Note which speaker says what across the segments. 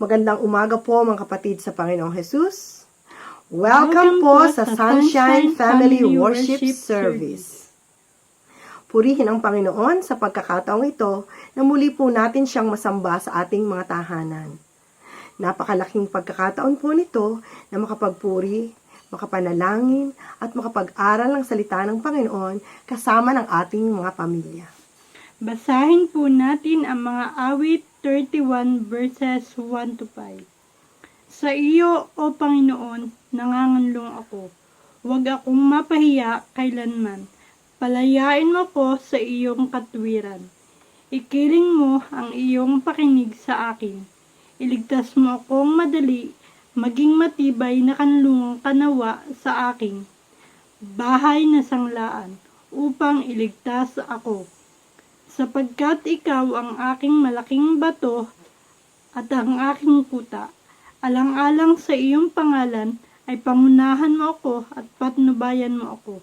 Speaker 1: Magandang umaga po mga kapatid sa Panginoong Jesus. Welcome po sa Sunshine Family Worship Service. Purihin ang Panginoon sa pagkakataong ito na muli po natin siyang masamba sa ating mga tahanan. Napakalaking pagkakataon po nito na makapagpuri, makapanalangin at makapag-aral ng salita ng Panginoon kasama ng ating mga pamilya.
Speaker 2: Basahin po natin ang mga awit 31 verses 1 to 5. Sa iyo, O Panginoon, nanganganlong ako. Huwag akong mapahiya kailanman. Palayain mo ko sa iyong katwiran. Ikiling mo ang iyong pakinig sa akin. Iligtas mo akong madali, maging matibay na kanlungang kanawa sa aking bahay na sanglaan, upang iligtas ako. Sapagkat ikaw ang aking malaking bato at ang aking kuta, alang-alang sa iyong pangalan ay pangunahan mo ako at patnubayan mo ako.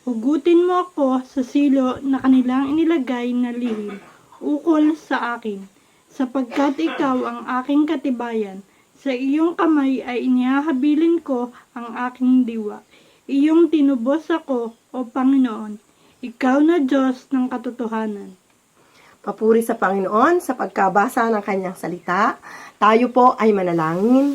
Speaker 2: Hugutin mo ako sa silo na kanilang inilagay na lihim, ukol sa akin. Sapagkat ikaw ang aking katibayan, sa iyong kamay ay inihahabilin ko ang aking diwa. Iyong tinubos ako, O Panginoon. Ikaw na Diyos ng katotohanan.
Speaker 1: Papuri sa Panginoon sa pagkabasa ng kanyang salita. Tayo po ay manalangin.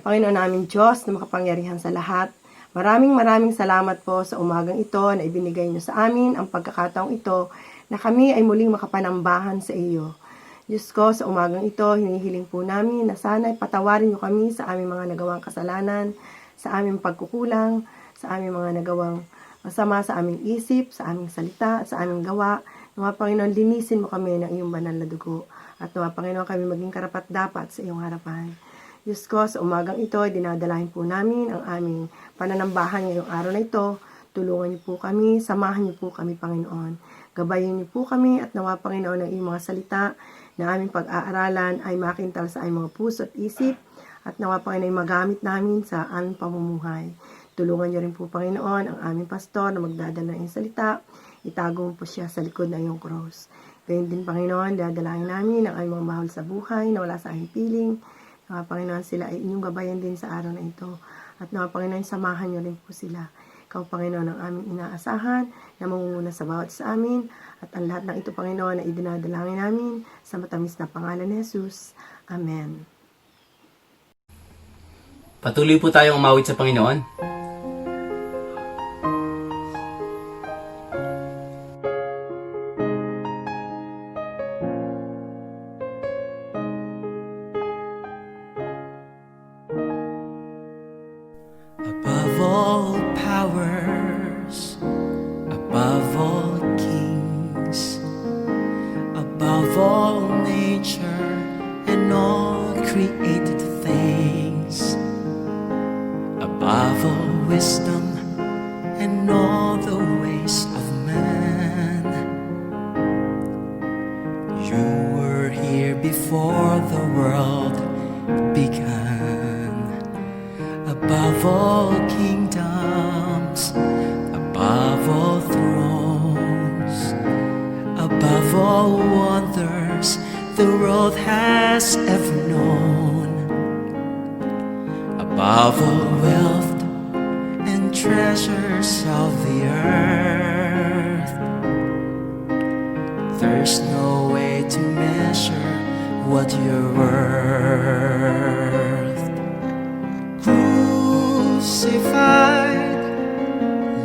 Speaker 1: Panginoon namin Diyos na makapangyarihan sa lahat. Maraming salamat po sa umagang ito na ibinigay niyo sa amin ang pagkakataong ito na kami ay muling makapanambahan sa iyo. Diyos ko, sa umagang ito, hinihiling po namin na sana patawarin niyo kami sa aming mga nagawang kasalanan, sa aming pagkukulang, sa aming mga nagawang masama sa aming isip, sa aming salita, sa aming gawa. Nawa Panginoon, linisin mo kami ng iyong banal na dugo. At nawa Panginoon, kami maging karapat-dapat sa iyong harapan. Diyos ko, sa umagang ito, dinadalahin po namin ang aming pananambahan ngayong araw na ito. Tulungan niyo po kami, samahan niyo po kami, Panginoon. Gabayin niyo po kami at nawa Panginoon ng iyong mga salita na aming pag-aaralan ay makintal sa aming mga puso at isip. At nawa Panginoon, magamit namin sa aming pamumuhay. Tulungan niyo rin po, Panginoon, ang aming pastor na magdadala ng iyong salita. Itago mo po siya sa likod ng iyong cross. Gayun din, Panginoon, dadalangin namin ang aming mga mahal sa buhay na wala sa aming piling. Nawa, Panginoon, sila ay inyong gabayan din sa araw na ito. At nawa, Panginoon, samahan niyo rin po sila. Ikaw, Panginoon, ang aming inaasahan na mangunguna sa bawat sa amin. At ang lahat ng ito, Panginoon, na idinadalangin namin sa matamis na pangalan ni Jesus. Amen.
Speaker 3: Patuloy po tayong umawit sa Panginoon.
Speaker 4: Above all powers, above all kings, above all nature and all created things, above all wisdom and all the ways of man, you were here before the world began. Above all kingdoms, above all thrones, above all wonders the world has ever known, above all wealth and treasures of the earth, there's no way to measure what you're worth. Crucified,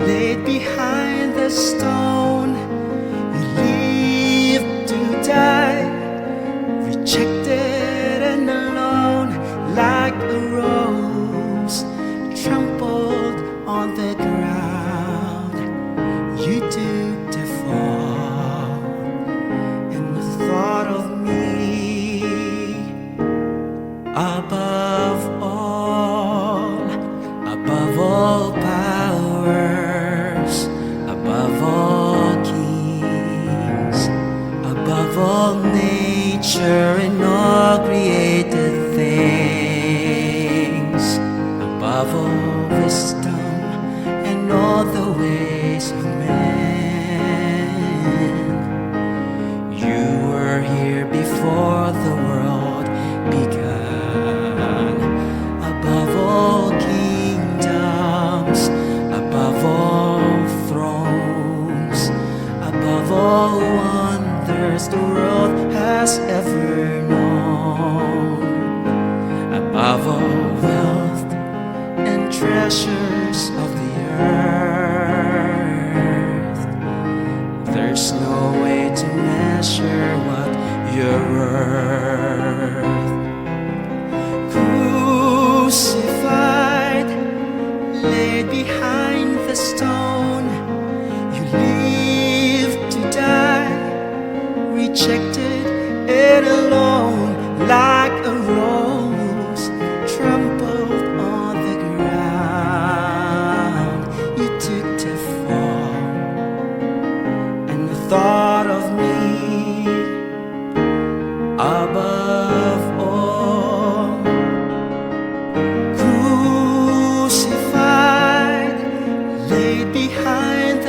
Speaker 4: laid behind the stone, you lived to die, rejected and alone, like a rose trampled on the ground. You took the fall and the thought of me above all powers, above all kings, above all nature and all created things, above all wisdom and all the ways of man. You were here before the world began.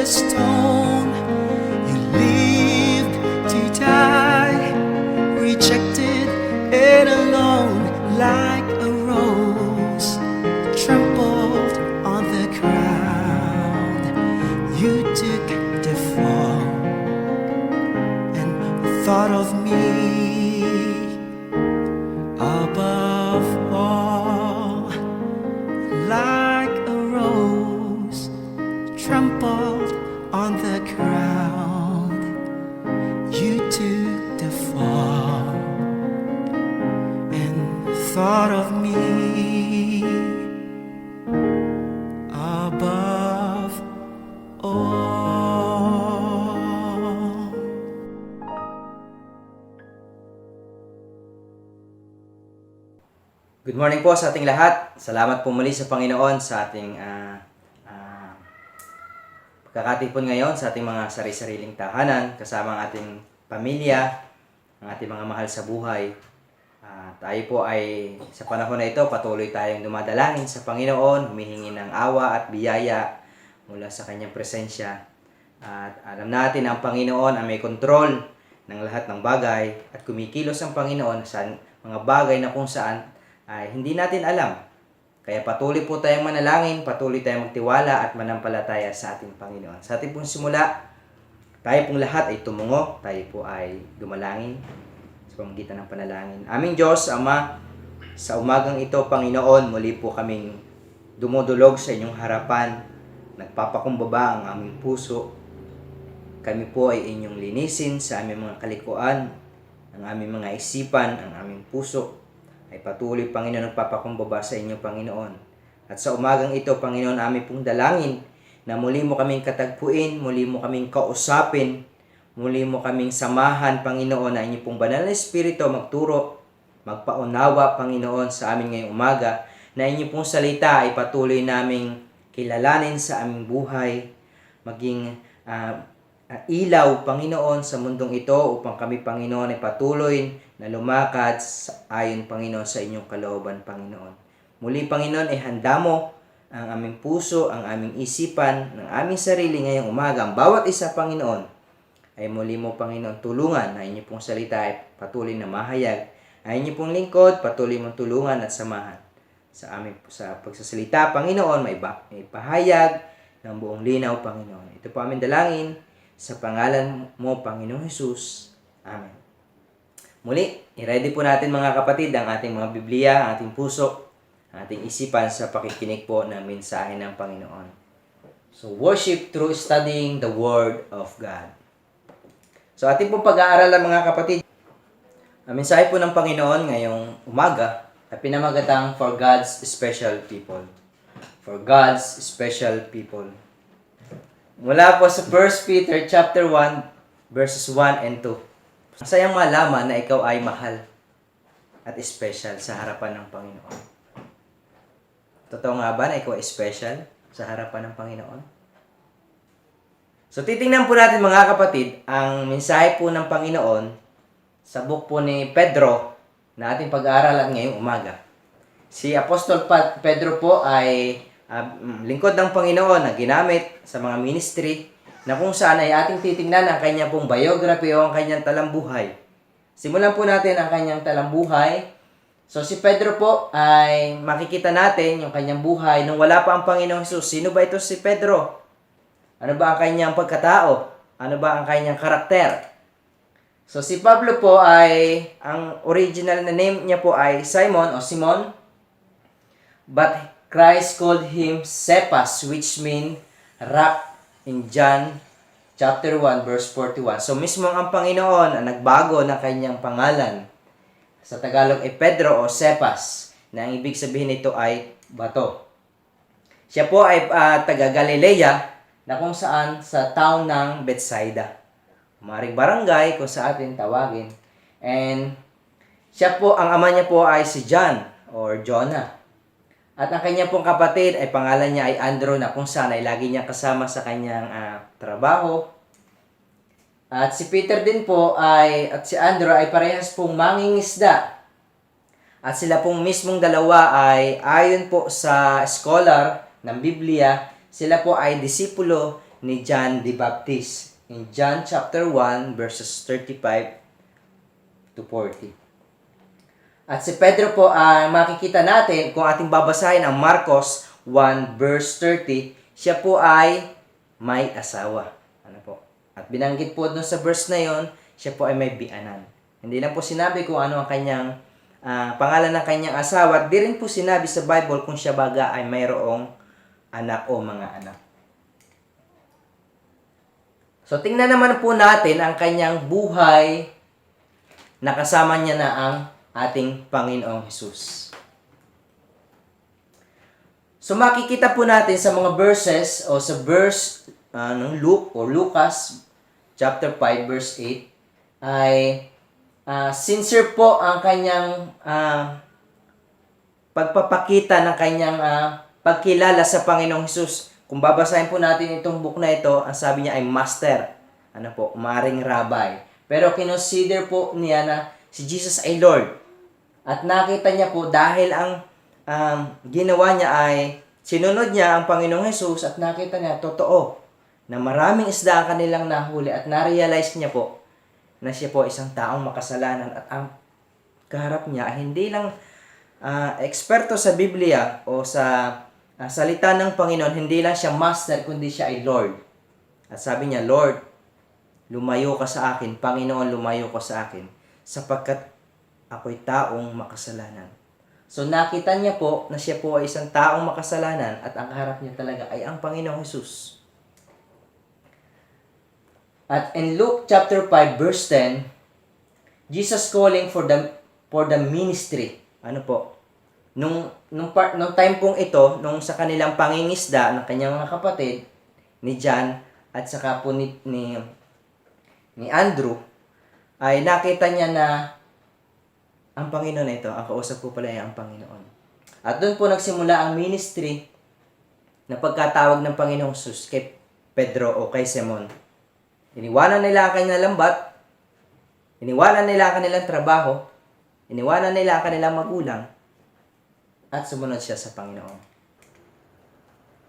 Speaker 4: a stone. You lived to die, rejected and alone, like a rose trampled on the ground. You took the fall and thought of me above all, like a rose trampled on the ground. You took the fall and thought of me above all.
Speaker 5: Good morning po sa ating lahat. Salamat po muli sa Panginoon sa ating pagkakatipon ngayon sa ating mga sari-sariling tahanan, kasama ang ating pamilya, ang ating mga mahal sa buhay. Tayo po ay sa panahon na ito patuloy tayong dumadalangin sa Panginoon, humihingi ng awa at biyaya mula sa Kanyang presensya. At alam natin na ang Panginoon ay may kontrol ng lahat ng bagay at kumikilos ang Panginoon sa mga bagay na kung saan ay hindi natin alam. Kaya patuloy po tayong manalangin, patuloy tayong magtiwala at manampalataya sa ating Panginoon. Sa ating pong simula, tayo pong lahat ay tumungo, tayo po ay dumalangin sa pamamagitan ng panalangin. Aming Diyos, Ama, sa umagang ito, Panginoon, muli po kaming dumudulog sa inyong harapan, nagpapakumbaba ang aming puso. Kami po ay inyong linisin sa aming mga kalikuan, ang aming mga isipan, ang aming puso, ay patuloy, Panginoon, nagpapakumbaba sa inyo, Panginoon. At sa umagang ito, Panginoon, aming pong dalangin na muli mo kaming katagpuin, muli mo kaming kausapin, muli mo kaming samahan, Panginoon, na inyo pong banal na Espiritu magturo, magpaunawa, Panginoon, sa amin ngayong umaga, na inyo pong salita ay patuloy naming kilalanin sa aming buhay, maging ilaw, Panginoon, sa mundong ito upang kami, Panginoon, ay patuloy na lumakad ayon, Panginoon, sa inyong kalooban, Panginoon. Muli, Panginoon, ay handa mo ang aming puso, ang aming isipan, ng aming sarili ngayong umaga. Ang bawat isa, Panginoon, ay muli mo, Panginoon, tulungan na inyo pong salita ay patuloy na mahayag. Ay inyo pong lingkod, patuloy mong tulungan at samahan. Sa pagsasalita, Panginoon, may pahayag ng buong linaw, Panginoon. Ito po aming dalangin sa pangalan mo, Panginoong Jesus. Amen. Muli, i-ready po natin mga kapatid ang ating mga Biblia, ang ating puso, ang ating isipan sa pakikinig po ng mensahe ng Panginoon. So, worship through studying the Word of God. So, ating pong pag-aaralan mga kapatid, ang mensahe po ng Panginoon ngayong umaga ay pinamagatang For God's Special People. For God's Special People. Mula po sa 1 Peter chapter 1, verses 1 and 2. Masayang malaman na ikaw ay mahal at special sa harapan ng Panginoon. Totoo nga ba na ikaw ay special sa harapan ng Panginoon? So titingnan po natin mga kapatid ang mensahe po ng Panginoon sa book po ni Pedro na ating pag-aaralan ngayong umaga. Si Apostol Pedro po ay lingkod ng Panginoon na ginamit sa mga ministry na kung saan ay ating titingnan ang kanyang pong biography o ang kanyang talambuhay. Simulan po natin ang kanyang talambuhay. So si Pedro po ay makikita natin yung kanyang buhay nung wala pa ang Panginoong Hesus. Sino ba ito si Pedro? Ano ba ang kanyang pagkatao? Ano ba ang kanyang karakter? So si Pablo po ay, ang original na name niya po ay Simon o Simon. But Christ called him Cephas, which mean rock, in John chapter 1 verse 41. So mismo ang Panginoon ang nagbago ng kanyang pangalan. Sa Tagalog ay Pedro o Cephas, na ang ibig sabihin nito ay bato. Siya po ay taga Galilea, na kung saan sa town ng Bethsaida. Maring barangay kung sa atin tawagin. And siya po, ang ama niya po ay si John or Jonah. At ang kanyang pong kapatid ay pangalan niya ay Andrew, na kung saan ay lagi niya kasama sa kanyang trabaho. At si Peter din po at si Andrew ay parehas pong mangingisda. At sila pong mismong dalawa ay ayon po sa scholar ng Biblia, sila po ay disipulo ni John the Baptist in John chapter 1 verses 35 to 40. At si Pedro po, makikita natin kung ating babasahin ang Marcos 1 verse 30, siya po ay may asawa. Ano po? At binanggit po doon sa verse na yon, siya po ay may bianan. Hindi lang po sinabi kung ano ang kanyang pangalan ng kanyang asawa, at di rin po sinabi sa Bible kung siya baga ay mayroong anak o mga anak. So tingnan naman po natin ang kanyang buhay, nakasama niya na ang ating Panginoong Hesus. So makikita po natin sa mga verses o sa verse ng Luke o Lucas chapter 5 verse 8 ay sincere po ang kanyang pagpapakita ng kanyang pagkilala sa Panginoong Hesus. Kung babasahin po natin itong book na ito, ang sabi niya ay master. Ano po? Maring rabbi. Pero kinonsider po niya na si Jesus ay Lord. At nakita niya po dahil ang ginawa niya ay sinunod niya ang Panginoong Hesus at nakita niya totoo na maraming isda ang kanilang nahuli at na-realize niya po na siya po isang taong makasalanan at ang kaharap niya ay hindi lang eksperto sa Biblia o sa salita ng Panginoon, hindi lang siya master kundi siya ay Lord. At sabi niya, Lord, lumayo ka sa akin, Panginoon, lumayo ka sa akin sapagkat ako'y taong makasalanan. So nakita niya po na siya po ay isang taong makasalanan at ang kaharap niya talaga ay ang Panginoong Hesus. At in Luke chapter 5 verse 10, Jesus calling for the ministry. Ano po? Nung time pong ito, nung sa kanilang pangingisda ng kanyang mga kapatid ni John at saka po ni Andrew, ay nakita niya na ang Panginoon na ito, ang kausap po pala ay ang Panginoon. At doon po nagsimula ang ministry na pagkatawag ng Panginoong Jesus kay Pedro o kay Simon. Iniwanan nila ang kanilang lambat, iniwanan nila ang kanilang trabaho, iniwanan nila ang kanilang magulang, at sumunod siya sa Panginoon.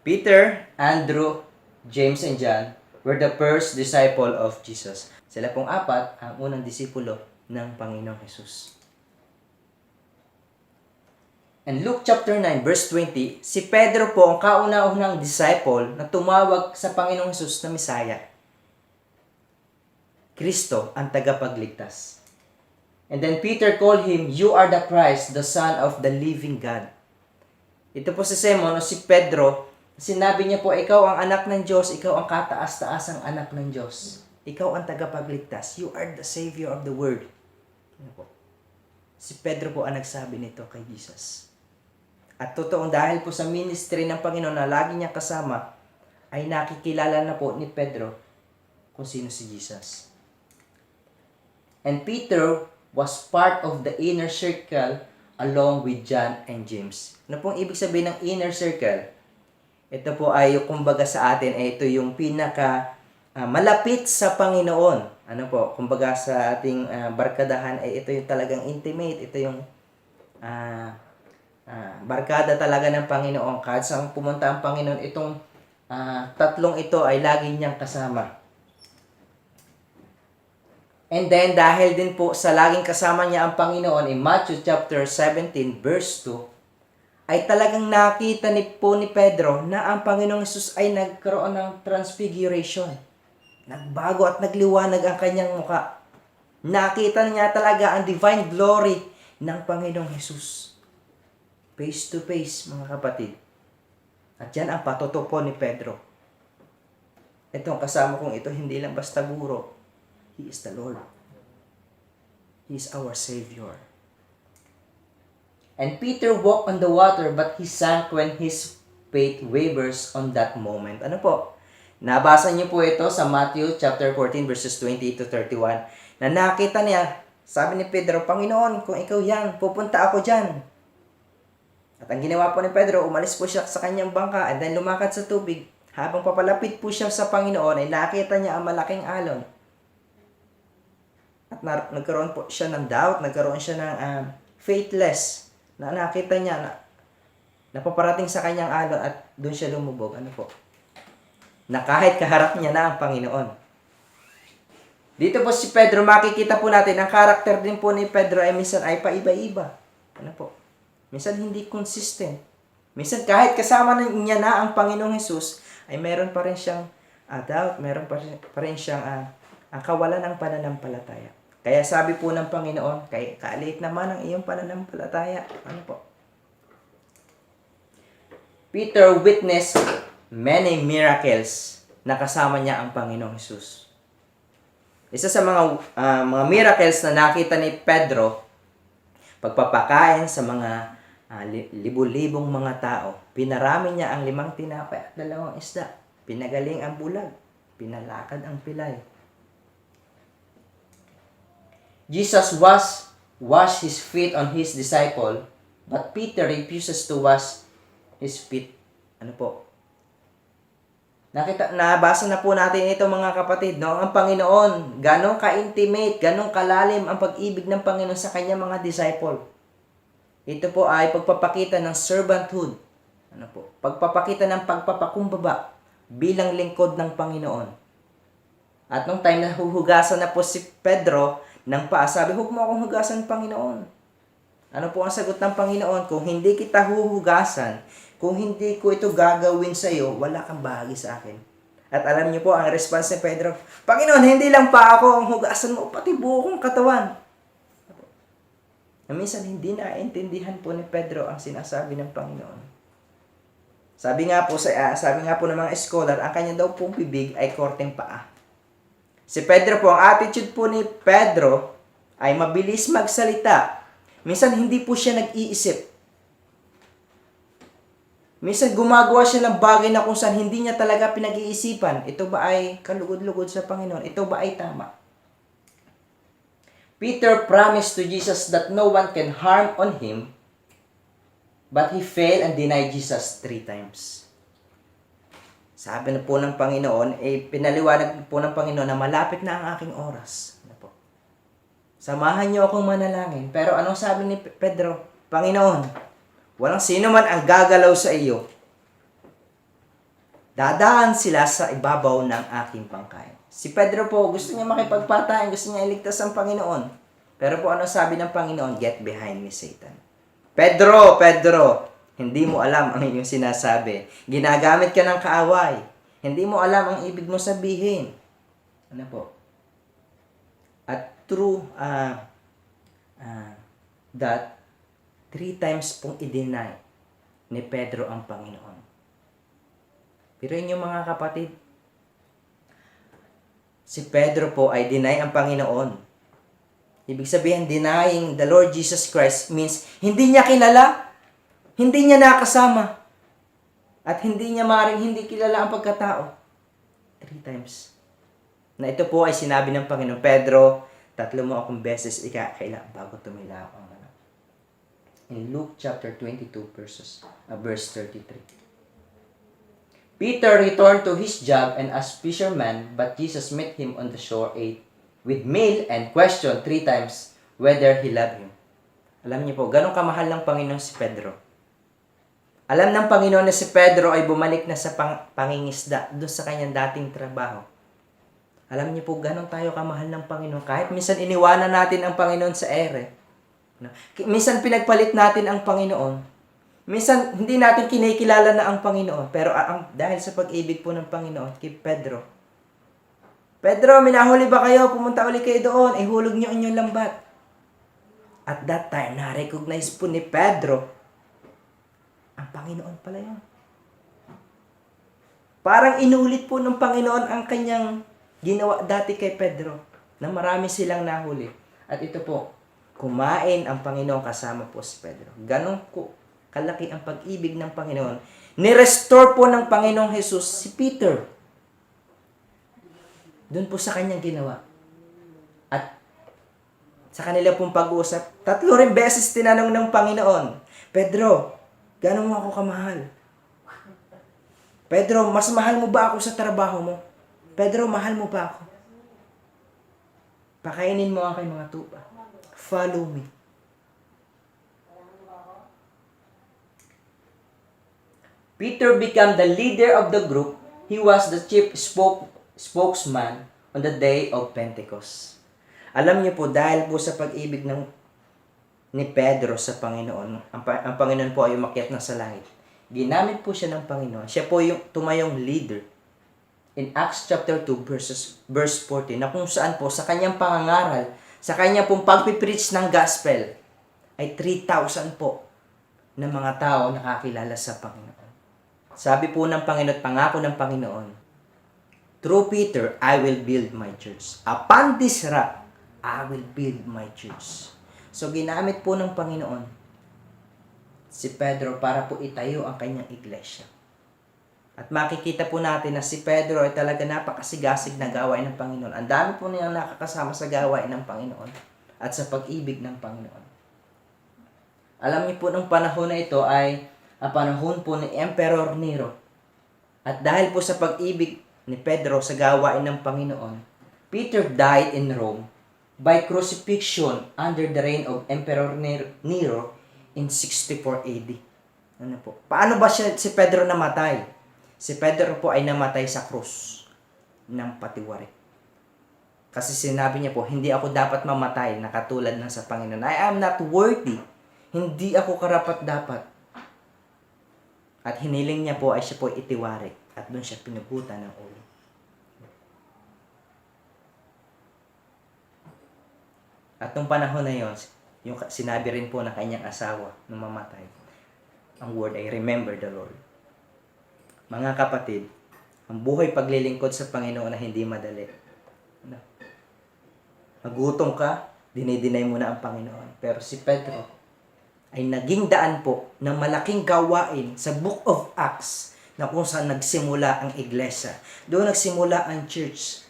Speaker 5: Peter, Andrew, James, and John were the first disciple of Jesus. Sila pong apat ang unang disipulo ng Panginoong Jesus. And Luke chapter 9 verse 20, si Pedro po ang kauna-unang disciple na tumawag sa Panginoong Jesus na Messiah. Kristo ang tagapagligtas. And then Peter called him, "You are the Christ, the Son of the living God." Ito po si Simon o si Pedro, sinabi niya po, ikaw ang anak ng Diyos, ikaw ang kataas-taasang anak ng Diyos. Ikaw ang tagapagligtas. You are the Savior of the world. Ano po? Si Pedro po ang nagsabi nito kay Jesus. At totoong dahil po sa ministry ng Panginoon na lagi niya kasama, ay nakikilala na po ni Pedro kung sino si Jesus. And Peter was part of the inner circle along with John and James. Ano pong ibig sabihin ng inner circle? Ito po ay kumbaga sa atin, ay ito yung pinaka malapit sa Panginoon. Ano po, kumbaga sa ating barkadahan, ay ito yung talagang intimate, ito yung barkada talaga ng Panginoon. Kahit saan pumunta ang Panginoon, itong tatlong ito ay lagi niyang kasama. And then, dahil din po sa laging kasama niya ang Panginoon, in Matthew chapter 17 verse 2, ay talagang nakita ni Pedro na ang Panginoong Jesus ay nagkaroon ng transfiguration. Nagbago at nagliwanag ang kanyang muka. Nakita niya talaga ang divine glory ng Panginoong Jesus. Face to face, mga kapatid. At yan ang patutupo ni Pedro. Itong kasama kong ito, hindi lang basta guro. He is the Lord. He is our Savior. And Peter walked on the water, but he sank when his faith wavers on that moment. Ano po? Nabasa niyo po ito sa Matthew chapter 14 verses 28 to 31. Na nakita niya, sabi ni Pedro, Panginoon, kung ikaw yan, pupunta ako dyan. At ang ginawa po ni Pedro, umalis po siya sa kanyang bangka and then lumakad sa tubig. Habang papalapit po siya sa Panginoon, ay nakita niya ang malaking alon. At nagkaroon po siya ng doubt, nagkaroon siya ng faithless, na nakita niya na napaparating sa kanyang alon at doon siya lumubog. Ano po? na kahit kaharap niya na ang Panginoon. Dito po si Pedro, makikita po natin, ang karakter din po ni Pedro ay minsan ay paiba-iba. Ano po? Minsan hindi consistent. Minsan kahit kasama niya na ang Panginoong Jesus, ay meron pa rin siyang doubt, meron pa rin siyang kawalan ng pananampalataya. Kaya sabi po ng Panginoon, kay kaaliit naman ang iyong pananampalataya. Ano po? Peter witnessed many miracles na kasama niya ang Panginoong Jesus. Isa sa mga miracles na nakita ni Pedro, pagpapakain sa mga libu-libong mga tao. Pinarami niya ang 5 tinapay at 2 isda. Pinagaling ang bulag. Pinalakad ang pilay. Jesus wash his feet on his disciple, but Peter refuses to wash his feet. Ano po? Nabasa na po natin ito mga kapatid, no? Ang Panginoon, ganong ka-intimate, ganong kalalim ang pag-ibig ng Panginoon sa kanyang mga disciple. Ito po ay pagpapakita ng servanthood. Ano po? Pagpapakita ng pagpapakumbaba bilang lingkod ng Panginoon. At nung time na huhugasan na po si Pedro ng paa, sabi, huwag mo akong hugasan, Panginoon. Ano po ang sagot ng Panginoon? Kung hindi kita huhugasan, kung hindi ko ito gagawin sa iyo, wala kang bahagi sa akin. At alam niyo po, ang response ni Pedro, Panginoon, hindi lang pa ako ang hugasan mo, pati buo kong katawan. Na minsan hindi naintindihan po ni Pedro ang sinasabi ng Panginoon. Sabi nga po ng mga scholar, ang kanya daw pong bibig ay korteng paa. Si Pedro po, ang attitude po ni Pedro ay mabilis magsalita. Minsan hindi po siya nag-iisip. Minsan gumagawa siya ng bagay na kung saan hindi niya talaga pinag-iisipan. Ito ba ay kalugod-lugod sa Panginoon? Ito ba ay tama? Peter promised to Jesus that no one can harm on him, but he failed and denied Jesus 3 times. Sabi na po ng Panginoon, pinaliwanag po ng Panginoon na malapit na ang aking oras. Ano po? Samahan niyo akong manalangin. Pero anong sabi ni Pedro? Panginoon, walang sino man ang gagalaw sa iyo. Dadaan sila sa ibabaw ng aking bangkay. Si Pedro po, gusto niya makipagpatayan, gusto niya iligtas ang Panginoon. Pero po ano sabi ng Panginoon? Get behind me, Satan. Pedro, hindi mo alam ang iyong sinasabi. Ginagamit ka ng kaaway. Hindi mo alam ang ibig mo sabihin. Ano po? At through that, 3 times pong i-deny ni Pedro ang Panginoon. Pero inyo mga kapatid, si Pedro po ay deny ang Panginoon. Ibig sabihin, denying the Lord Jesus Christ means hindi niya kilala, hindi niya nakasama, at hindi niya maring hindi kilala ang pagkatao. 3 times. Na ito po ay sinabi ng Panginoon, Pedro, 3 mo akong beses ikakaila bago tumila ako. In Luke chapter 22 verse 33. Peter returned to his job and as fisherman, but Jesus met him on the shore, ate with meal, and questioned 3 times whether he loved him. Alam niyo po, ganun kamahal ng Panginoon si Pedro. Alam ng Panginoon na si Pedro ay bumalik na sa pangingisda doon sa kanyang dating trabaho. Alam niyo po, ganun tayo kamahal ng Panginoon. Kahit minsan iniwanan natin ang Panginoon sa ere, minsan pinagpalit natin ang Panginoon. Minsan hindi natin kinikilala na ang Panginoon. Pero dahil sa pag-ibig po ng Panginoon kay Pedro, minahuli ba kayo? Pumunta ulit kayo doon. Ihulog niyo inyong lambat. At that time, na-recognize po ni Pedro, ang Panginoon pala yun. Parang inulit po ng Panginoon ang kanyang ginawa dati kay Pedro, na marami silang nahuli. At ito po, kumain ang Panginoon kasama po si Pedro. Ganon ko kalaki ang pag-ibig ng Panginoon. Ni-restore po ng Panginoong Jesus si Peter. Doon po sa kanyang ginawa. At sa kanila pong pag-uusap, 3 rin beses tinanong ng Panginoon, Pedro, ganon mo ako kamahal? Pedro, mas mahal mo ba ako sa trabaho mo? Pedro, mahal mo ba ako? Pakainin mo ang aking mga tupa. Follow me. Peter became the leader of the group. He was the chief spokesman on the day of Pentecost. Alam niyo po, dahil po sa pag-ibig ni Pedro sa Panginoon, ang Panginoon po ay umakyat na sa langit. Ginamit po siya ng Panginoon. Siya po yung tumayong leader in Acts chapter 2 verse 14, na kung saan po sa kanyang pangangaral, sa kanyang pong pagpipreach ng gospel, ay 3,000 po na mga tao nakakilala sa Panginoon. Sabi po ng Panginoon, pangako ng Panginoon, through Peter, I will build my church. Upon this rock, I will build my church. So, ginamit po ng Panginoon si Pedro para po itayo ang kanyang iglesia. At makikita po natin na si Pedro ay talaga napakasigasig na gawain ng Panginoon. Ang dami po niyang nakakasama sa gawain ng Panginoon at sa pag-ibig ng Panginoon. Alam niyo po, nung panahon na ito ay ang panahon po ni Emperor Nero. At dahil po sa pag-ibig ni Pedro sa gawain ng Panginoon, Peter died in Rome by crucifixion under the reign of Emperor Nero in 64 AD. Ano po? Paano ba si Pedro namatay? Si Pedro po ay namatay sa krus ng patiwarik. Kasi sinabi niya po, hindi ako dapat mamatay na katulad ng sa Panginoon. I am not worthy. Hindi ako karapat-dapat. At hiniling niya po ay siya po itiwarik. At doon siya pinugutan ng ulo. At nung panahon na yon, yung sinabi rin po ng kanyang asawa nung mamatay, ang word ay remember the Lord. Mga kapatid, ang buhay paglilingkod sa Panginoon na hindi madali. Magutom ka, dinidinay mo na ang Panginoon. Pero si Pedro ay naging daan po ng malaking gawain sa Book of Acts na kung saan nagsimula ang iglesia. Doon nagsimula ang church.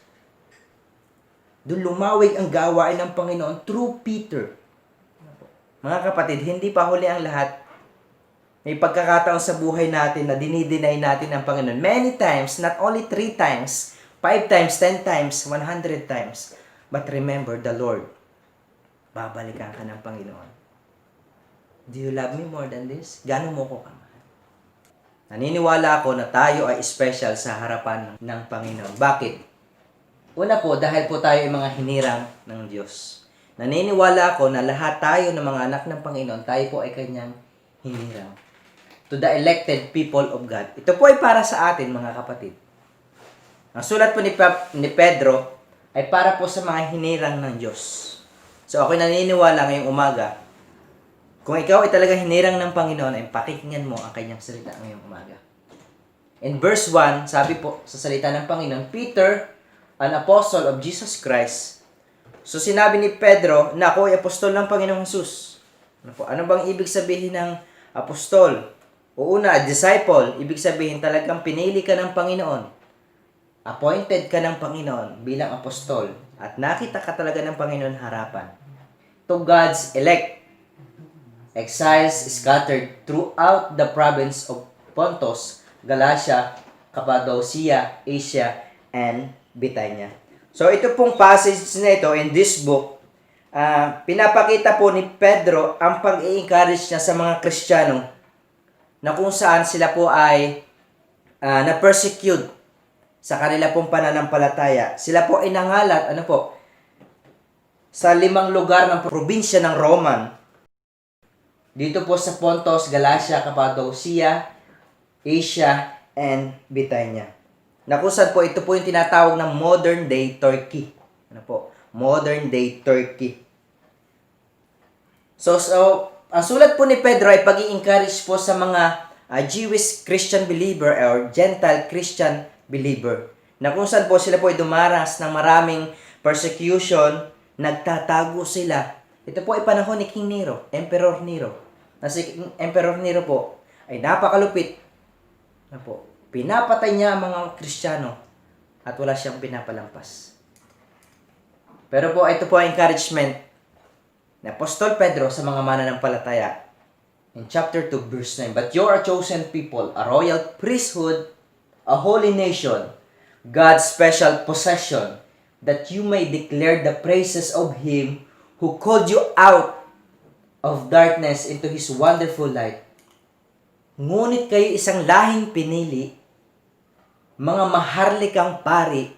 Speaker 5: Doon lumawig ang gawain ng Panginoon through Peter. Mga kapatid, hindi pa huli ang lahat. May pagkakataon sa buhay natin na dinideny natin ang Panginoon. Many times, not only 3 times, 5 times, 10 times, 100 times. But remember the Lord. Babalikan ka ng Panginoon. Do you love me more than this? Gano'n mo ko kamahal? Naniniwala ako na tayo ay special sa harapan ng Panginoon. Bakit? Una po, dahil po tayo ay mga hinirang ng Diyos. Naniniwala ako na lahat tayo ng mga anak ng Panginoon, tayo po ay kanyang hinirang. To the elected people of God. Ito po ay para sa atin, mga kapatid. Ang sulat po ni Pedro ay para po sa mga hinirang ng Diyos. So ako naniniwala ngayong umaga, kung ikaw ay talaga hinirang ng Panginoon, ay pakikinggan mo ang kanyang salita ngayong umaga. In verse 1, sabi po sa salita ng Panginoon, Peter, an apostle of Jesus Christ. So sinabi ni Pedro na ako ay apostol ng Panginoong Jesus. Ano bang ibig sabihin ng apostol? O una, disciple, ibig sabihin talagang pinili ka ng Panginoon. Appointed ka ng Panginoon bilang apostol. At nakita ka talaga ng Panginoon harapan. To God's elect. Exiles scattered throughout the province of Pontus, Galatia, Cappadocia, Asia, and Bithynia. So ito pong passage na ito in this book, pinapakita po ni Pedro ang pag-i-encourage niya sa mga Kristiyano na kung saan sila po ay na-persecute sa kanila pong pananampalataya. Sila po ay nangalat, sa 5 lugar ng probinsya ng Roman. Dito po sa Pontus, Galatia, Cappadocia, Asia, and Bithynia. Na kung saan po, ito po yung tinatawag ng modern day Turkey. Modern day Turkey. So ang sulat po ni Pedro ay pag-i-encourage po sa mga Jewish Christian believer or Gentile Christian believer. Na kung saan po sila po ay dumaras ng maraming persecution, nagtatago sila. Ito po ay panahon ni King Nero, Emperor Nero. Na si Emperor Nero po ay napakalupit. Pinapatay niya ang mga Kristiyano at wala siyang pinapalampas. Pero po, ito po ang encouragement ni Apostol Pedro sa mga mananampalataya. In chapter 2, verse 9, But you are a chosen people, a royal priesthood, a holy nation, God's special possession, that you may declare the praises of Him who called you out of darkness into His wonderful light. Ngunit kayo isang lahing pinili, mga maharlikang pari,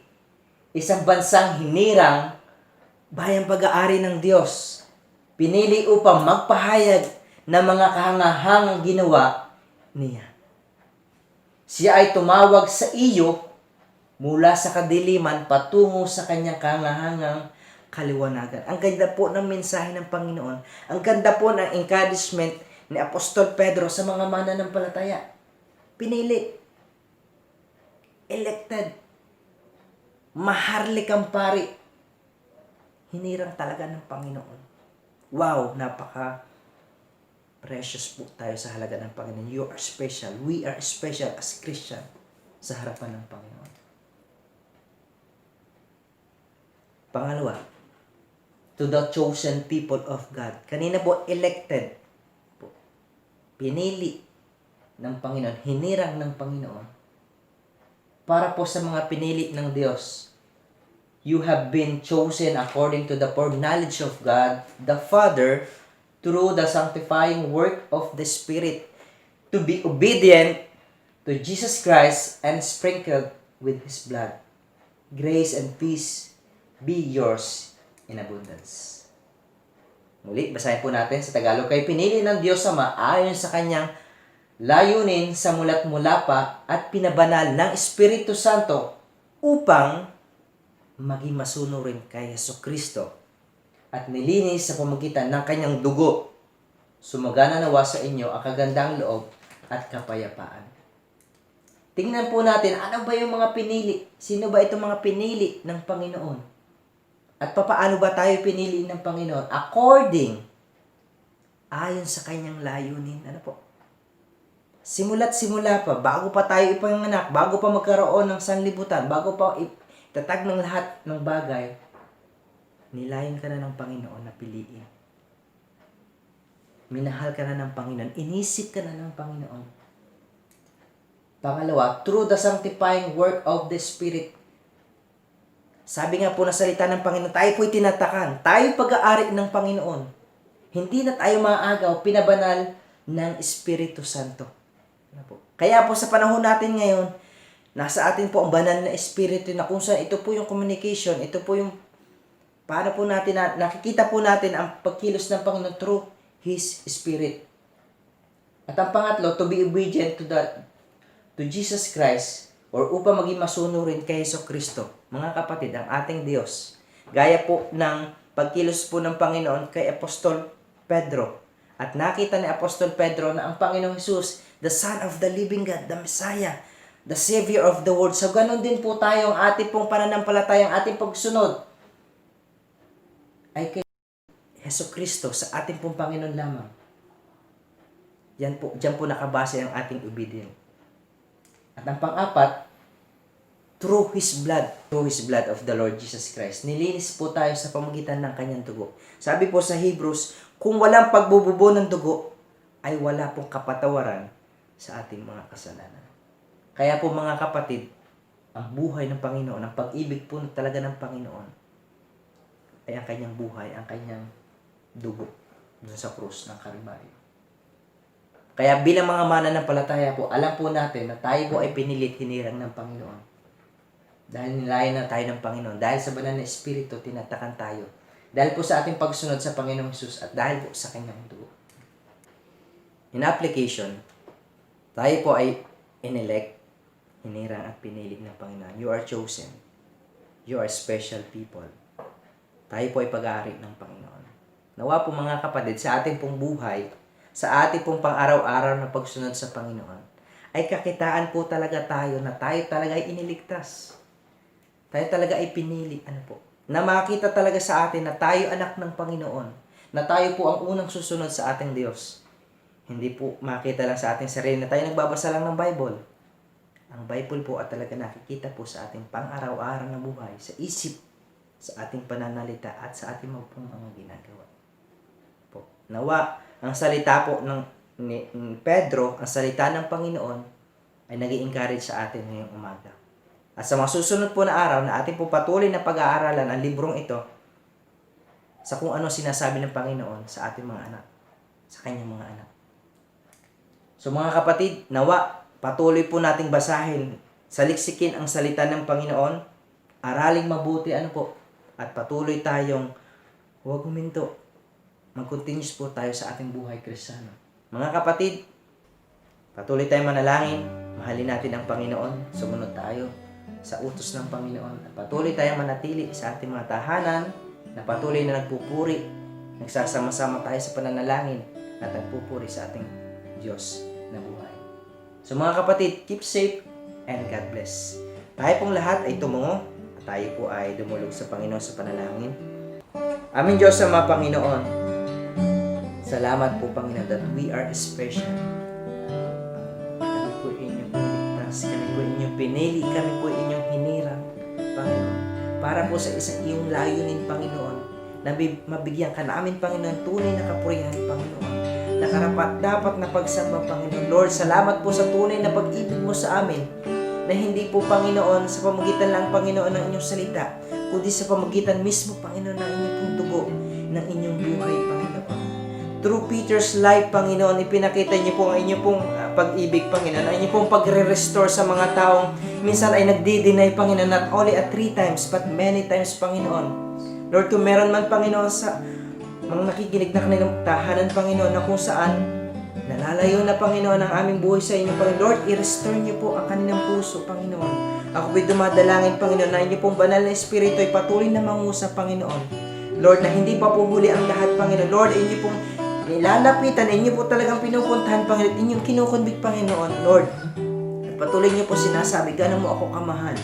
Speaker 5: isang bansang hinirang, bayang pag-aari ng Diyos. Pinili upang magpahayag ng mga kahangahangang ginawa niya. Siya ay tumawag sa iyo mula sa kadiliman patungo sa kanyang kahangahangang kaliwanagan. Ang ganda po ng mensahe ng Panginoon. Ang ganda po ng encouragement ni Apostol Pedro sa mga mananampalataya. Pinili. Elected. Maharlikang pari. Hinirang talaga ng Panginoon. Wow, napaka precious po tayo sa halaga ng Panginoon. You are special. We are special as Christian sa harapan ng Panginoon. Pangalawa, to the chosen people of God. Kanina po, elected. Pinili ng Panginoon, hinirang ng Panginoon. Para po sa mga pinili ng Diyos. You have been chosen according to the foreknowledge of God, the Father, through the sanctifying work of the Spirit, to be obedient to Jesus Christ and sprinkled with His blood. Grace and peace be yours in abundance. Muli, basahin po natin sa Tagalog. Kay pinili ng Diyos Ama ayon sa kanyang layunin sa mulat mula pa at pinabanal ng Espiritu Santo upang maging masunurin kay Jesucristo at nilinis sa pamagitan ng kanyang dugo. Sumagana nawa sa inyo ang kagandang loob at kapayapaan. Tingnan po natin, ano ba yung mga pinili? Sino ba itong mga pinili ng Panginoon? At papaano ba tayo pinili ng Panginoon? Ayon sa kanyang layunin. Ano po? Simula't simula pa, bago pa tayo ipanganak, bago pa magkaroon ng sanlibutan, bago pa itatag ng lahat ng bagay, nilayon ka na ng Panginoon na piliin. Minahal ka na ng Panginoon, inisip ka na ng Panginoon. Pangalawa, through the sanctifying work of the Spirit. Sabi nga po na salita ng Panginoon, tayo po'y tinatakan, tayo pag-aari ng Panginoon. Hindi na tayo maaagaw, pinabanal ng Espiritu Santo. Kaya po sa panahon natin ngayon, nasa atin po ang banal na Espiritu na kung saan ito po yung communication, ito po yung paano po natin, nakikita po natin ang pagkilos ng Panginoon through His Spirit. At ang pangatlo, to be obedient to Jesus Christ or upang maging masunurin kay Jesucristo. Mga kapatid, ang ating Diyos, gaya po ng pagkilos po ng Panginoon kay Apostol Pedro. At nakita ni Apostol Pedro na ang Panginoong Jesus, the Son of the living God, the Messiah, the Savior of the world. So, ganun din po tayo ang ating pong pananampalataya, ang ating pagsunod ay kay Jesucristo sa ating pong Panginoon lamang. Diyan po nakabase ang ating obedience. At ang pang-apat, through His blood of the Lord Jesus Christ, nilinis po tayo sa pamagitan ng kanyang dugo. Sabi po sa Hebrews, kung walang pagbububo ng dugo, ay wala pong kapatawaran sa ating mga kasalanan. Kaya po mga kapatid, ang buhay ng Panginoon, ang pag-ibig po talaga ng Panginoon, ay ang kanyang buhay, ang kanyang dugo dun sa krus ng Kalbaryo. Kaya bilang mga mananampalataya po, alam po natin na tayo po ay pinilit hinirang ng Panginoon. Dahil nilayan na tayo ng Panginoon. Dahil sa banal na Espiritu, tinatakan tayo. Dahil po sa ating pagsunod sa Panginoong Jesus at dahil po sa kanyang dugo. In application, tayo po ay inelect, hinirang at pinilit ng Panginoon. You are chosen. You are special people. Tayo po ay pag-aari ng Panginoon. Nawa po mga kapatid, sa ating pong buhay, sa ating pong pang-araw-araw na pagsunod sa Panginoon, ay kakitaan po talaga tayo na tayo talaga ay iniligtas. Tayo talaga ay pinili. Ano po? Na makita talaga sa atin na tayo anak ng Panginoon. Na tayo po ang unang susunod sa ating Diyos. Hindi po makita lang sa ating sarili na tayo nagbabasa lang ng Bible. Ang Bible po at talaga nakikita po sa ating pang-araw-araw na buhay, sa isip, sa ating pananalita at sa ating mga ginagawa. Po. Nawa, ang salita po ni Pedro, ang salita ng Panginoon, ay nag-i-encourage sa atin ngayong umaga. At sa mga susunod po na araw na ating po patuloy na pag-aaralan ang librong ito sa kung ano sinasabi ng Panginoon sa ating mga anak, sa kanyang mga anak. So mga kapatid, nawa, patuloy po nating basahin saliksikin ang salita ng Panginoon, araling mabuti, at patuloy tayong huwag huminto. Mag-continuous po tayo sa ating buhay Kristiyano. Mga kapatid, patuloy tayong manalangin, mahalin natin ang Panginoon, sumunod tayo sa utos ng Panginoon, at patuloy tayong manatili sa ating mga tahanan, na patuloy na nagpupuri, nagsasama-sama tayo sa pananalangin, at nagpupuri sa ating Diyos na buhay. So mga kapatid, keep safe and God bless. Tayo pong lahat ay tumungo at tayo po ay dumulog sa Panginoon sa panalangin. Aming Diyos Ama, Panginoon, salamat po Panginoon that we are special. Kami po inyong pinigtas, kami po inyong pinili, kami po inyong hinirang, Panginoon, para po sa isang iyong layunin, Panginoon, na mabigyan ka namin, Panginoon, tunay na kapurihan, Panginoon, na karapat dapat na pagsamba, Panginoon. Lord, salamat po sa tunay na pag-ibig mo sa amin, na hindi po, Panginoon, sa pamagitan lang, Panginoon, ng inyong salita, kundi sa pamagitan mismo, Panginoon, ng inyong pong dugo, ng inyong buhay, Panginoon. Through Peter's life, Panginoon, ipinakita niyo po ang inyong pong pag-ibig, Panginoon, ang inyong pong pagre-restore sa mga taong minsan ay nagdi-deny, Panginoon, not only at 3 times, but many times, Panginoon. Lord, kung meron man, Panginoon, sa mga nakikinig na kanilang tahanan, Panginoon, na kung saan nalalayo na, Panginoon, ang aming buhay sa inyo, Panginoon. Lord, i-restore niyo po ang kanilang puso, Panginoon. Ako po'y dumadalangin, Panginoon, na inyo pong banal na Espiritu ay patuloy na mangusap, Panginoon. Lord, na hindi pa po huli ang lahat, Panginoon. Lord, inyo pong nilalapitan, inyo po talagang pinupuntahan, Panginoon, inyong kinukonbik, Panginoon. Lord, at patuloy niyo po sinasabi, gano'n mo ako kamahal.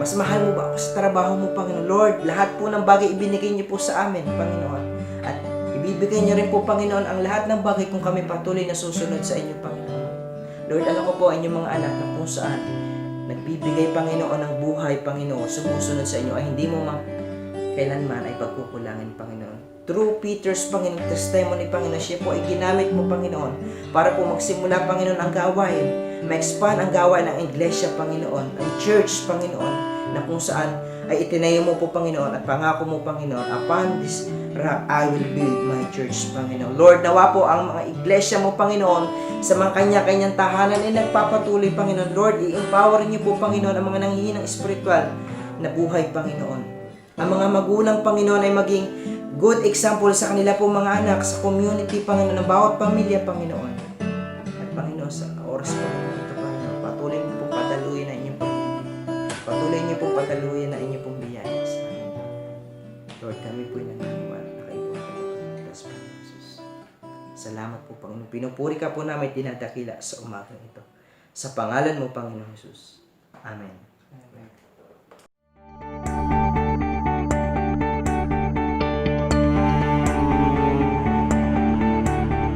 Speaker 5: Mas mahal mo ba ako sa trabaho mo, Panginoon? Lord, lahat po ng bagay ibinigay niyo po sa amin, Panginoon. At ibibigay niyo rin po, Panginoon, ang lahat ng bagay kung kami patuloy na susunod sa inyo, Panginoon. Lord, alam ko po ang inyong mga anak na kung saan nagbibigay, Panginoon, ng buhay, Panginoon, sumusunod sa inyo ay hindi mo kailanman ay pagkukulangin, Panginoon. Through Peter's, Panginoon, testimony, Panginoon, siya po ay ginamit mo, Panginoon, para po magsimula, Panginoon, ang gawain, ma-expand ang gawain ng iglesia, Panginoon, ang church, Panginoon, na kung saan ay itinayo mo po, Panginoon, at pangako mo, Panginoon, upon this rock I will build my church, Panginoon. Lord, nawa po ang mga iglesia mo, Panginoon, sa mga kanya-kanyang tahanan ay nagpapatuloy, Panginoon. Lord, i-empower niyo po, Panginoon, ang mga nanghihinang spiritual na buhay, Panginoon. Ang mga magulang, Panginoon, ay maging good example sa kanila po mga anak, sa community, Panginoon, ng bawat pamilya, Panginoon. At Panginoon, sa oras po ito, Panginoon, patuloy niyo pong padaluyin na inyong pamilya. Patuloy niyo pong padaluyin na inyong pong biyaya sa amin. Lord, kami po'y naniniwala na kayo po ang Panginoon, Panginoon Jesus. Salamat po, Panginoon. Pinupuri ka po namin, dinadakila sa umagang ito. Sa pangalan mo, Panginoon Jesus. Amen. Amen.